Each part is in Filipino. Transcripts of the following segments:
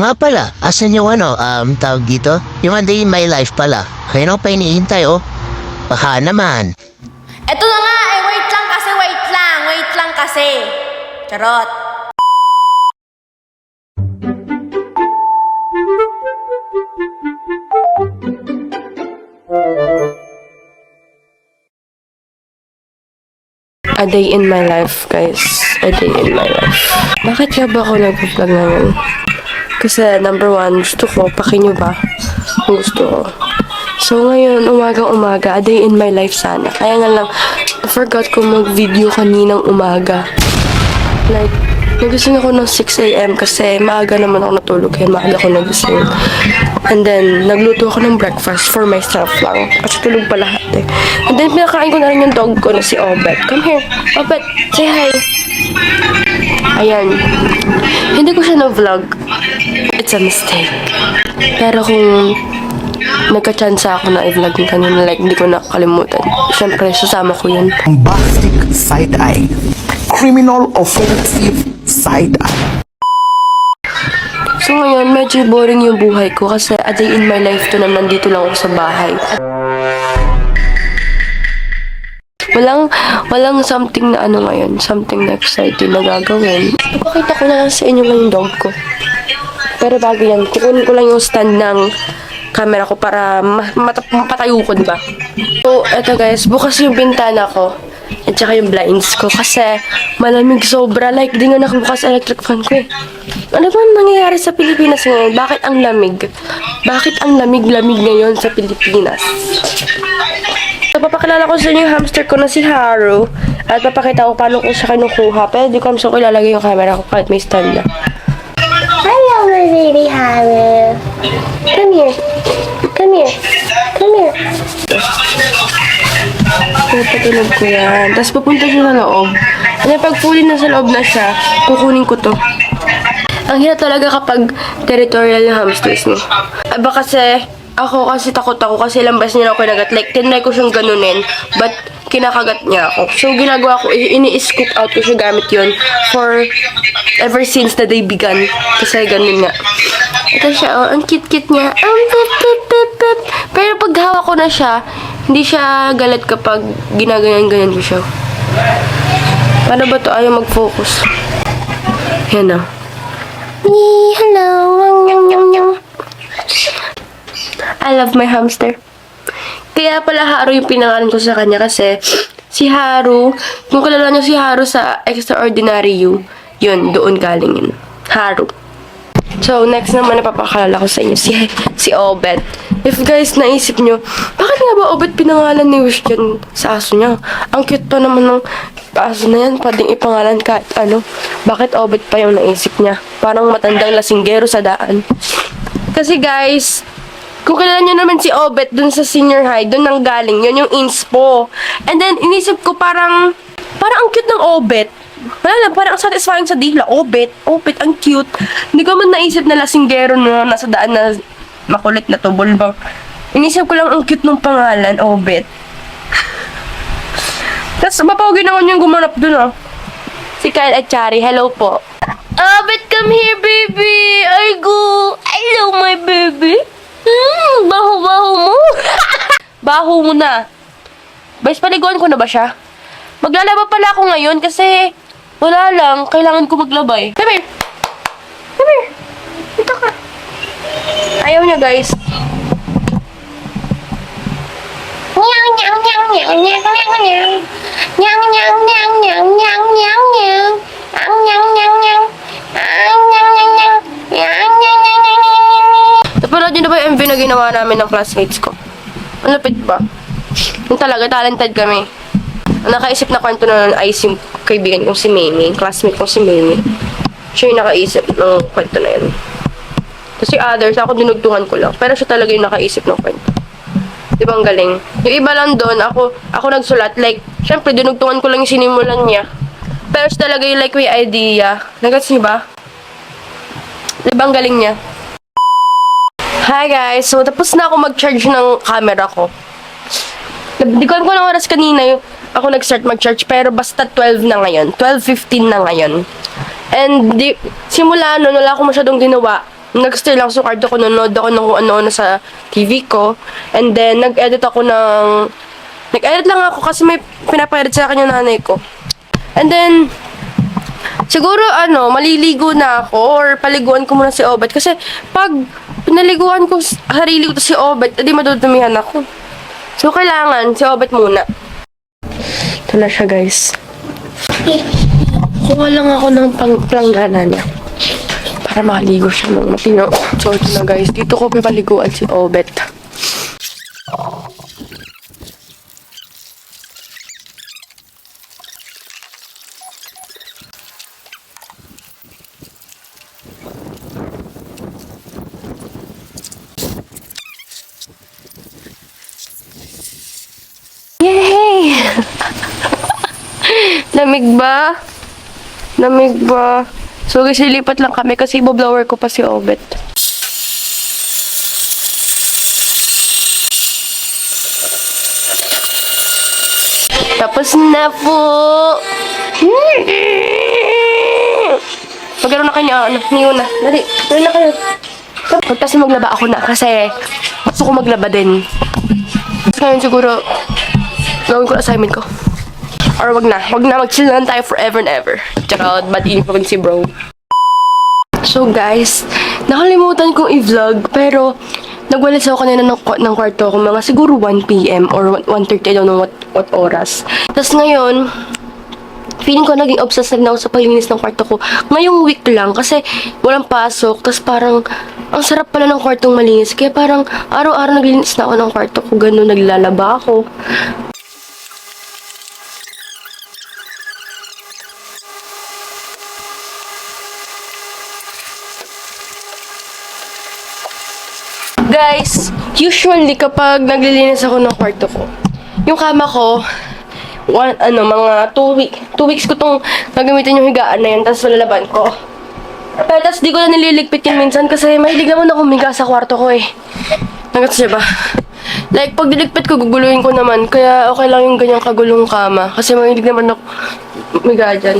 nga pala, asan yung tawag dito? Yung A Day in My Life pala. Kaya na pa iniintay, oh. Baka naman. Eto na nga, wait lang kasi, wait lang kasi. Charot. A day in my life, guys. A day in my life. Bakit nga ba ako nag-vlog ngayon? Kasi, number one, gusto ko, pakinyo ba? Kung gusto ko. So, ngayon, umaga, a day in my life sana. Kaya nga lang, I forgot ko mag-video kaninang umaga. Like, nagising ako ng 6 a.m. kasi maaga naman ako natulog kaya maaga ako nagising. And then, nagluto ako ng breakfast for myself lang. Kasi tulog pa lahat eh. And then, pinakain ko na rin yung dog ko na si Obet. Come here. Obet, say hi. Ayan. Hindi ko siya na-vlog. It's a mistake. Pero kung nagka-chance ako na i-vlog yung kanina, like, hindi ko nakalimutan. Siyempre, sasama ko yun. Bombastic side-eye. Criminal offensive side-eye. So ngayon, medyo boring yung buhay ko kasi a day in my life to na nandito lang ako sa bahay. Walang something na ngayon, something na exciting na gagawin. Ipakita ko na lang sa inyo yung dog ko. Pero bago yan, kukunin ko lang yung stand ng camera ko para mapatayo ko, diba? So, eto guys, bukas yung bintana ko. At saka yung blinds ko kasi malamig sobra. Like, di nga nakabukas electric fan ko eh. Ano ba nangyayari sa Pilipinas ngayon? Bakit ang lamig? Bakit ang lamig-lamig ngayon sa Pilipinas? So, papakilala ko sa inyo yung hamster ko na si Haru. At papakita ko paano ko siya kinukuha. Pero di ko alam saan ko ilalagay yung camera ko kahit may stand na. Hello, my baby Haru. Come here. Come here. Come here. Pinapatulog ko yan. Tapos pupunta siya sa loob. And pag fully na sa loob na siya, kukunin ko to. Ang hirap talaga kapag territorial yung hamsters mo. Aba kasi, ako kasi takot ako kasi ilang beses niya ako kinagat. Like, tinry ko siyang ganunin, but kinakagat niya ako. So, ginagawa ko, ini-scoop out ko siya gamit yun for ever since the day began. Kasi ganun nga. Ito siya, oh, ang cute-cute niya. Pip, pip, pip, pip. Pero pag hawak ko na siya, hindi siya galit kapag ginaganyan-ganyan ko siya. Paano ba to? Ayaw mag-focus. Yan na. Hello. I love my hamster. Kaya pala Haru yung pinangalan ko sa kanya kasi si Haru, kung kilala niyo si Haru sa Extraordinary You, yun, doon galing yun. Haru. So, next naman napapakalala ko sa inyo si Obet. If guys, naisip nyo, bakit nga ba Obet pinangalan ni Wish dyan sa aso niya? Ang cute pa naman ng aso na yan, pwedeng ipangalan kahit ano. Bakit Obet pa yung naisip niya? Parang matandang lasinggero sa daan. Kasi guys, kung kilala nyo naman si Obet dun sa senior high, dun nang galing, yun yung inspo. And then, inisip ko parang ang cute ng Obet. Wala lang, parang satisfying sa dila. Obet, ang cute. Hindi ko man naisip na lasinggero na nasa daan na makulit na tubol bang. Inisip ko lang ang cute ng pangalan, Obet. Tapos, mapawagin naman yung gumanap dun, ah. Si Kyle at Chari, hello po. Obet, come here, baby. I go. Hello, my baby. Baho-baho mo. Baho mo na. Bais, paliguan ko na ba siya? Maglalaba pala ako ngayon kasi wala lang. Kailangan ko maglaba eh. Come here. Come here. Dito ka. Ayaw niya, guys. Meow, meow, meow, meow, meow, meow, meow. Meow, meow, meow, meow, meow, meow, meow. Meow, meow, meow, meow. Meow, meow, meow, meow. Meow, meow, meow, meow. Napanood niyo na ba yung MV na ginawa namin ng classmates ko? Ang lapit ba? Yung talaga, talented kami. Ang nakaisip na kwento na nun ay yung kaibigan kong si Mimi, classmate kong si Mimi. Siya yung nakaisip ng kwento na yun. Kasi others, ako dinugtungan ko lang. Pero siya talaga yung nakaisip ng kwento. Di ba ang galing? Yung iba lang doon, ako nagsulat. Like, syempre, dinugtungan ko lang yung sinimulan niya. Pero siya talaga yung like may idea. Nagats niyo ba? Di ba ang galing niya? Hi guys! So, tapos na ako mag-charge ng camera ko. Di ko alam kung anong oras kanina yung ako nag-start mag-charge, pero basta 12 na ngayon. 12:15 na ngayon. And simula nun, wala akong masyadong ginawa. Nag-stay lang sa kwarto ko, nanonood ako ng kung ano-ano sa TV ko. And then, nag-edit lang ako kasi may pinapaedit sa akin yung nanay ko. And then, siguro maliligo na ako or paliguan ko muna si Obet. Kasi pag pinaliguan ko sarili ko to si Obet, edi madudumihan ako. So, kailangan si Obet muna. Ito na siya, guys. Kuha lang ako ng planggana niya. Para makaligo siya ng matino. So, ito na, guys. Dito ko pipaliguan si Obet. Yay! Lamig ba? Lamig ba? So guys, lilipat lang kami kasi iboblower ko pa si Obet. Tapos na po! Magkaroon na kayo niyo na. Dali, dali na kayo. Tapos maglaba ako na kasi gusto ko maglaba din. Ngayon siguro, gawin ko assignment ko. Or wag na mag-chill lang tayo forever and ever. Tsaka, bad inip pa si bro. So guys, nakalimutan kong i-vlog, pero nagwalis ako kanina ng kwarto ko, mga siguro 1 p.m. or 1:30, I don't know what oras. Tapos ngayon, feeling ko naging obsessed na ako sa paglinis ng kwarto ko. Ngayong week lang, kasi walang pasok, tapos parang, ang sarap pala ng kwartong malinis. Kaya parang, araw-araw naglinis na ako ng kwarto ko, ganun, naglalaba ako. Guys, usually kapag naglilinis ako ng kwarto ko, yung kama ko, mga 2 weeks ko tong gagamitin yung higaan na yan, tapos malalaban ko. Pero tapos di ko na nililigpit yan minsan kasi mahilig naman ako humiga sa kwarto ko eh. Nagats siya ba? Like, pag diligpit ko, guguluhin ko naman, kaya okay lang yung ganyang kagulong kama, kasi mahilig naman ako humiga dyan.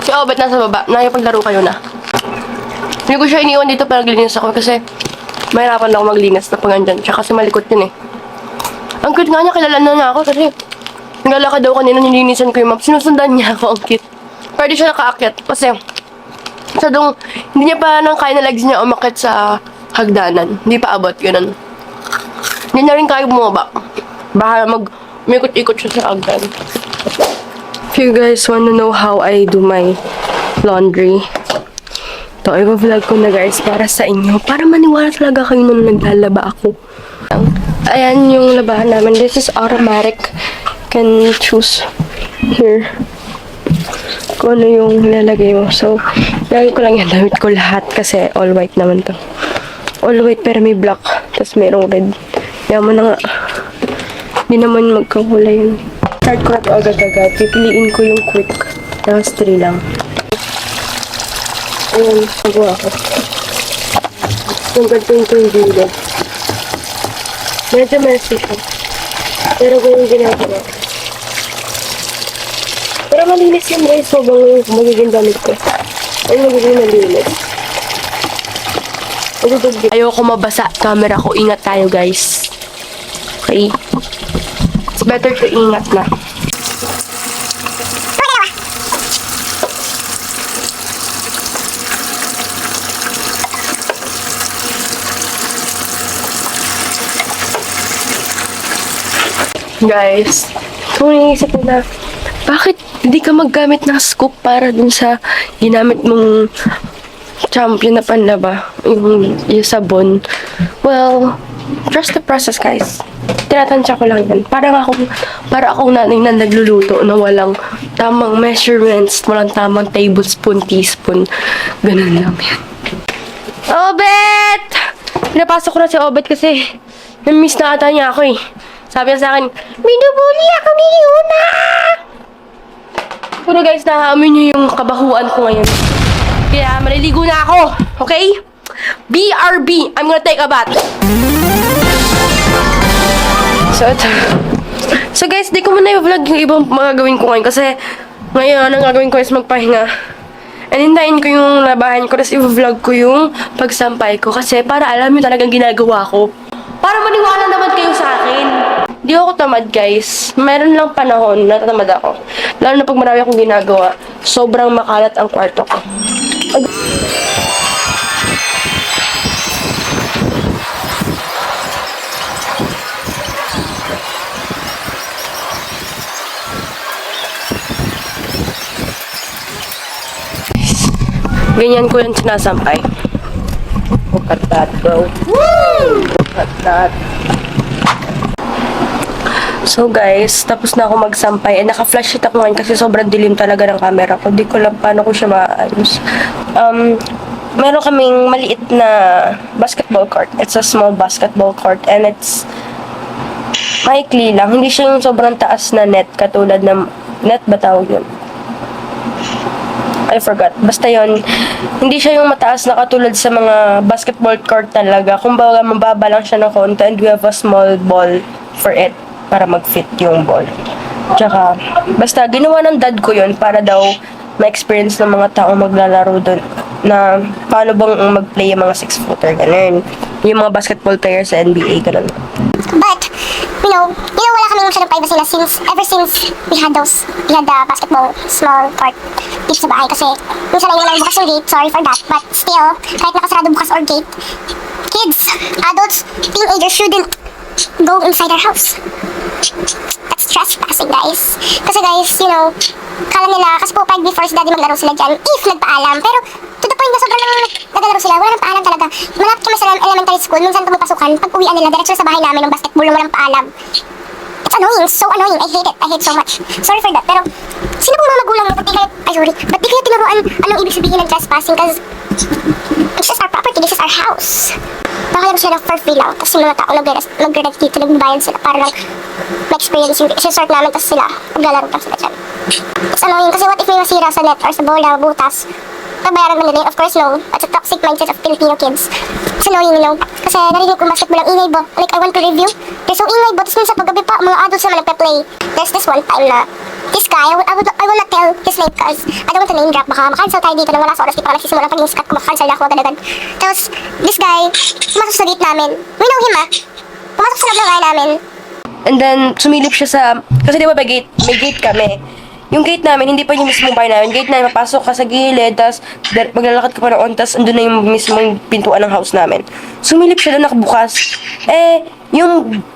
Si Obet nasa baba, nakipaglaro kayo na. Hindi ko siya iniwan dito para naglinis ako kasi mahirapan ako maglinis na pag andyan siya kasi malikot yun eh. Ang cute nga niya, kilala na ako kasi naglalakad daw kanina, nilinisan ko yung map. Sinusundan niya ako, ang cute. Pwede siya nakaakyat kasi hindi niya pa nang kaya na legs niya umakit sa hagdanan. Hindi pa abot, ganun. Hindi na rin kaya bumaba. Baka umikot-ikot siya sa hagdan. If you guys wanna know how I do my laundry, ito, i-vlog ko na guys para sa inyo. Para maniwala talaga kayo nung naglalaba ako. Ayan yung labahan namin. This is automatic. Can choose here kung ano yung lalagay mo. So, lagay ko lang yan. Damit ko lahat kasi all white naman to. All white pero may black. Tapos mayroong red. Yan mo na nga. Hindi naman magkakulay yun. Start ko na ito agad-agad. Pipiliin ko yung quick. Tapos 3 lang. Ayan, magawa ko. Yung ganito yung gilid. Medyo messy siya. Pero ganyan ginagawa. Pero malinis yun guys. Sobrang magiging damit ko. Ay, magiging malinis. Ayoko mabasa camera ko. Ingat tayo guys. Okay? It's better to ingat na. Guys, kung naisip ko na, bakit hindi ka maggamit ng scoop para dun sa ginamit mong champion na panlaba, yung sabon? Well, trust the process, guys. Tinatansya ko lang yan. Para akong nanay na nagluluto na walang tamang measurements, walang tamang tablespoon, teaspoon. Ganun lang yan. Obet! Pinapasok ko na si Obet kasi na-miss na ata niya ako eh. Sabi niya sa akin, binubuli ako ni Yuna! Pero guys, nakaamoy niyo yung kabahuan ko ngayon. Kaya maliligo na ako, okay? BRB, I'm gonna take a bath. So guys, di ko muna i-vlog yung ibang mga gawin ko ngayon kasi ngayon ang gagawin ko is magpahinga. And hintayin ko yung labahan ko, tapos i-vlog ko yung pagsampay ko. Kasi para alam nyo talagang ginagawa ko. Para maniwala naman kayo sa akin. Di ako tamad, guys. Meron lang panahon na tatamad ako. Lalo na pag marami akong ginagawa. Sobrang makalat ang kwarto ko. Ganyan ko yung sinasampay. Look at that, bro. Woo! Look at that. So guys, tapos na ako magsampay. Naka-flash it ako ngayon kasi sobrang dilim talaga ng camera ko. Di ko lang paano ko siya maayos. Meron kaming maliit na basketball court. It's a small basketball court and it's maikli lang. Hindi siya yung sobrang taas na net katulad ng net ba tawag yun? I forgot. Basta yon, hindi siya yung mataas na katulad sa mga basketball court talaga. Kumbaga, mababa lang siya ng konti and we have a small ball for it para mag-fit yung ball. Tsaka, basta ginawa ng dad ko yon para daw ma-experience ng mga tao maglalaro doon na paano bang mag-play yung mga 6-footer, ganun. Yung mga basketball players sa NBA, ganun. But, wala kami masyadong privacy na ever since we had the basketball small court dito sa bahay kasi minsan lang yung bukas yung gate, sorry for that, but still, kahit nakasarado bukas or gate, kids, adults, teenagers shouldn't go inside our house. That's trespassing, guys. Kasi guys, kala nila, kasi po 5 before si daddy maglaro sila dyan, if nagpaalam, pero to the point na sobrang naglalaro sila, wala nang paalam talaga. Malapit kami sa elementary school, minsan pumapasukan, pag uwian nila, diretso sa bahay namin ng basketball na walang paalam. It's annoying, so annoying, I hate it so much. Sorry for that, pero sino pong mga magulang ba't di kayo tinuruan anong ibig sabihin ng trespassing, cause it's just our property, this is our house. Baka lang sila ng for free lang, tapos yung mga tao nag-rent dito, nagbabayad sila para lang ma-experience yung resort namin, tapos sila maglalaro lang sila dyan. It's annoying kasi what if may masira sa net or sa bola, butas, pabayaran mo nila. Of course, no. That's a toxic mindset of Filipino kids. It's annoying, kasi narinig ko basketball ang ingay ba. Like, I want to review. They're so ingay ba, tapos minsan paggabi pa, mga adults naman nagpe-play. There's this one time na this guy, I will not tell his name because I don't want to name drop. Baka makancel tayo dito na wala sa oras. Di pa nagsisimula ng pag-iniskat ko, makacancel na ako agad-agad. Tapos, this guy, pumasok sa gate namin. We know him, pumasok sa loob ng bahay namin. And then, sumilip siya sa, kasi di ba may gate kami. Yung gate namin, hindi pa yung mismong bahay namin. Gate namin, papasok ka sa gilid, tapos maglalakad ka pa ng ontas, andun na yung mismong pintuan ng house namin. Sumilip siya doon, nakabukas.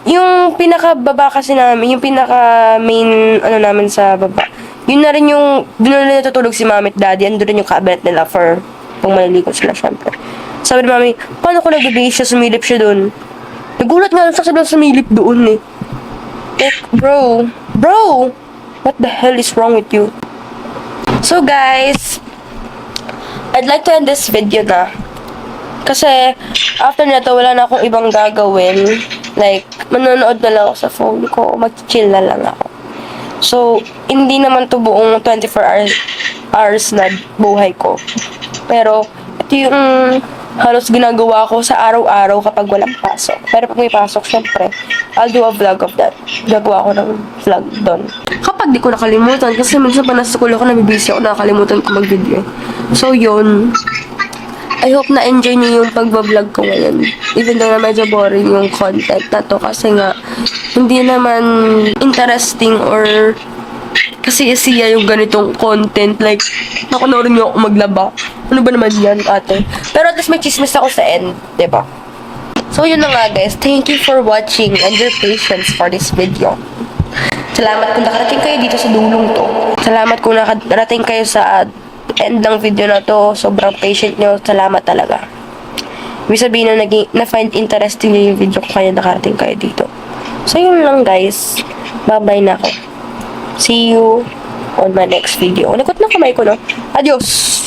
Yung pinakababa kasi namin, yung pinaka main, namin sa baba. Yun na rin yung, doon na rin natutulog si mami at daddy, andun rin yung cabinet nila for, pang maliligo sila, syempre. Sabi ni mami, paano ko nag-base siya, sumilip siya doon. Nagulat nga lang sa sabi sumilip doon bro, what the hell is wrong with you? So guys, I'd like to end this video na. Kasi, after na to, wala na akong ibang gagawin. Like, manonood na lang ako sa phone ko. Mag-chill na lang ako. So, hindi naman to buong 24 hours na buhay ko. Pero, ito yung halos ginagawa ko sa araw-araw kapag walang pasok. Pero pag may pasok, syempre, I'll do a vlog of that. Gagawa ko ng vlog doon. Kapag di ko nakalimutan, kasi minsan pa nasa school ako, nabibisi ako, nakakalimutan ko mag-video. So, yun. I hope na-enjoy niyo yung pagbablog ko ngayon. Even though na medyo boring yung content na to, kasi nga, hindi naman interesting or kasi siya yung ganitong content. Like, nakunoorin niyo ako maglaba. Ano ba naman yan, ate? Pero at least may chismis ako sa end, diba? So, yun na nga, guys. Thank you for watching and your patience for this video. Salamat kung nakarating kayo dito sa dulong to. Salamat kung nakarating kayo sa end ng video na to. Sobrang patient nyo. Salamat talaga. Ibig sabihin na find interesting nyo yung video ko kaya nakarating kayo dito. So, yun lang, guys. Bye-bye na ako. See you on my next video. Nagot na kamay ko, no? Adios!